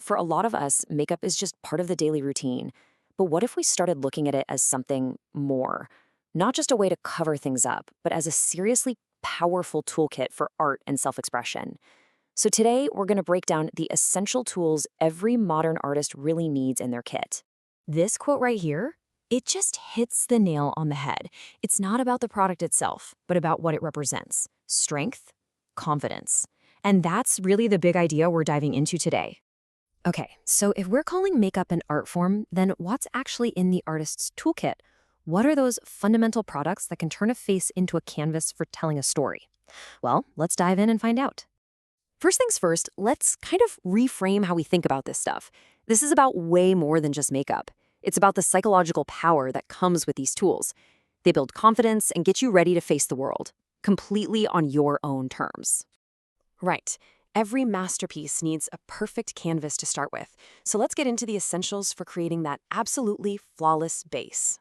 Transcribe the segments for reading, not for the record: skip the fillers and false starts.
For a lot of us, makeup is just part of the daily routine. But what if we started looking at it as something more? Not just a way to cover things up, but as a seriously powerful toolkit for art and self expression. So today, we're going to break down the essential tools every modern artist really needs in their kit. This quote right here, it just hits the nail on the head. It's not about the product itself, but about what it represents: strength, confidence. And that's really the big idea we're diving into today. Okay, so if we're calling makeup an art form, then what's actually in the artist's toolkit? What are those fundamental products that can turn a face into a canvas for telling a story? Well, let's dive in and find out. First things first, let's kind of reframe how we think about this stuff. This is about way more than just makeup. It's about the psychological power that comes with these tools. They build confidence and get you ready to face the world, completely on your own terms. Right. Every masterpiece needs a perfect canvas to start with. So let's get into the essentials for creating that absolutely flawless base.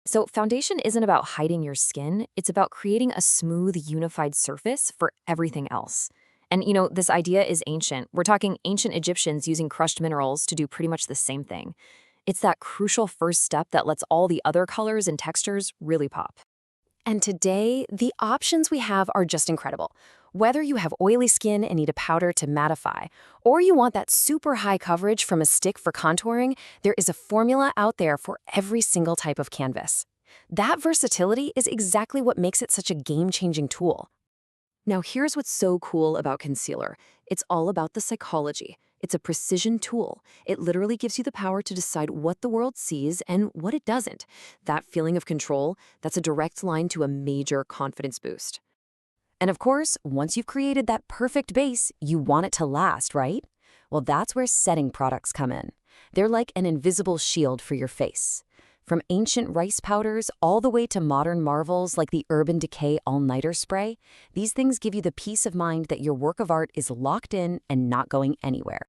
So foundation isn't about hiding your skin. It's about creating a smooth, unified surface for everything else. And this idea is ancient. We're talking ancient Egyptians using crushed minerals to do pretty much the same thing. It's that crucial first step that lets all the other colors and textures really pop. And today, the options we have are just incredible. Whether you have oily skin and need a powder to mattify, or you want that super high coverage from a stick for contouring, there is a formula out there for every single type of canvas. That versatility is exactly what makes it such a game-changing tool. Now, here's what's so cool about concealer. It's all about the psychology. It's a precision tool. It literally gives you the power to decide what the world sees and what it doesn't. That feeling of control, that's a direct line to a major confidence boost. And of course, once you've created that perfect base, you want it to last, right? Well, that's where setting products come in. They're like an invisible shield for your face. From ancient rice powders all the way to modern marvels like the Urban Decay All-Nighter Spray, these things give you the peace of mind that your work of art is locked in and not going anywhere.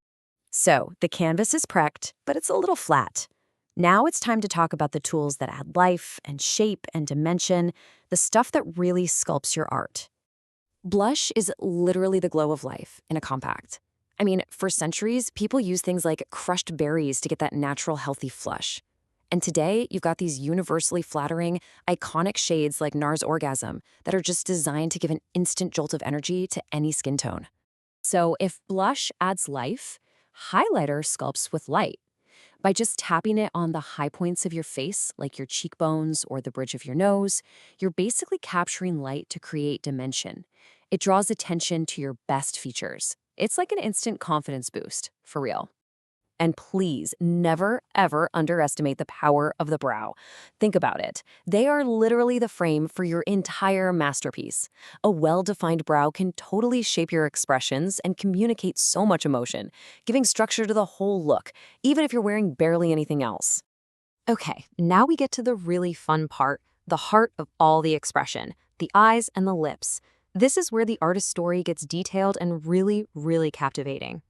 So, the canvas is prepped, but it's a little flat. Now it's time to talk about the tools that add life and shape and dimension, the stuff that really sculpts your art. Blush is literally the glow of life in a compact. I mean, for centuries, people used things like crushed berries to get that natural, healthy flush. And today, you've got these universally flattering, iconic shades like NARS Orgasm that are just designed to give an instant jolt of energy to any skin tone. So if blush adds life, highlighter sculpts with light. By just tapping it on the high points of your face, like your cheekbones or the bridge of your nose, you're basically capturing light to create dimension. It draws attention to your best features. It's like an instant confidence boost, for real. And please never, ever underestimate the power of the brow. Think about it. They are literally the frame for your entire masterpiece. A well-defined brow can totally shape your expressions and communicate so much emotion, giving structure to the whole look, even if you're wearing barely anything else. Okay, now we get to the really fun part, the heart of all the expression, the eyes and the lips. This is where the artist's story gets detailed and really, really captivating.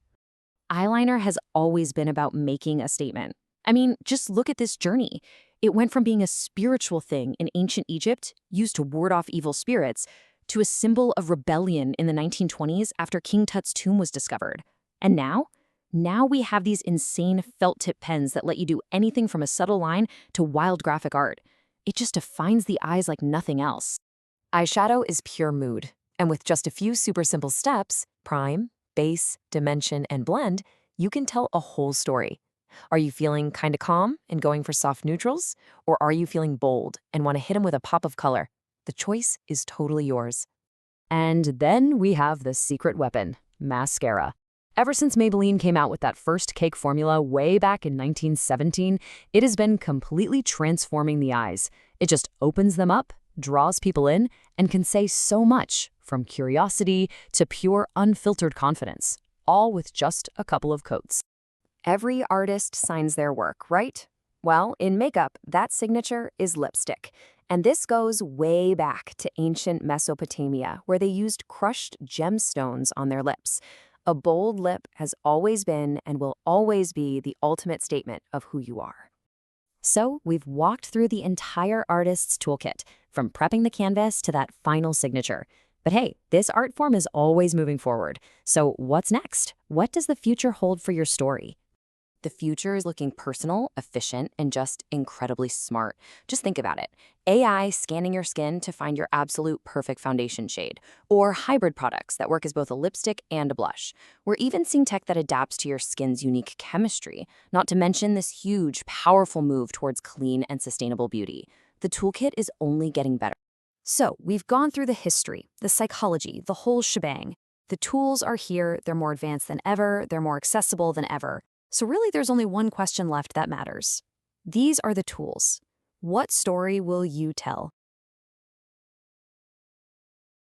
Eyeliner has always been about making a statement. I mean, just look at this journey. It went from being a spiritual thing in ancient Egypt, used to ward off evil spirits, to a symbol of rebellion in the 1920s after King Tut's tomb was discovered. And now we have these insane felt-tip pens that let you do anything from a subtle line to wild graphic art. It just defines the eyes like nothing else. Eyeshadow is pure mood. And with just a few super simple steps, prime, base, dimension, and blend, you can tell a whole story. Are you feeling kinda calm and going for soft neutrals? Or are you feeling bold and want to hit them with a pop of color? The choice is totally yours. And then we have the secret weapon, mascara. Ever since Maybelline came out with that first cake formula way back in 1917, it has been completely transforming the eyes. It just opens them up, draws people in, and can say so much, from curiosity to pure unfiltered confidence, all with just a couple of coats. Every artist signs their work, right? Well, in makeup, that signature is lipstick. And this goes way back to ancient Mesopotamia, where they used crushed gemstones on their lips. A bold lip has always been and will always be the ultimate statement of who you are. So we've walked through the entire artist's toolkit, from prepping the canvas to that final signature. But hey, this art form is always moving forward. So what's next? What does the future hold for your story? The future is looking personal, efficient, and just incredibly smart. Just think about it. AI scanning your skin to find your absolute perfect foundation shade, or hybrid products that work as both a lipstick and a blush. We're even seeing tech that adapts to your skin's unique chemistry, not to mention this huge, powerful move towards clean and sustainable beauty. The toolkit is only getting better. So, we've gone through the history, the psychology, the whole shebang. The tools are here, they're more advanced than ever, they're more accessible than ever. So really, there's only one question left that matters. These are the tools. What story will you tell?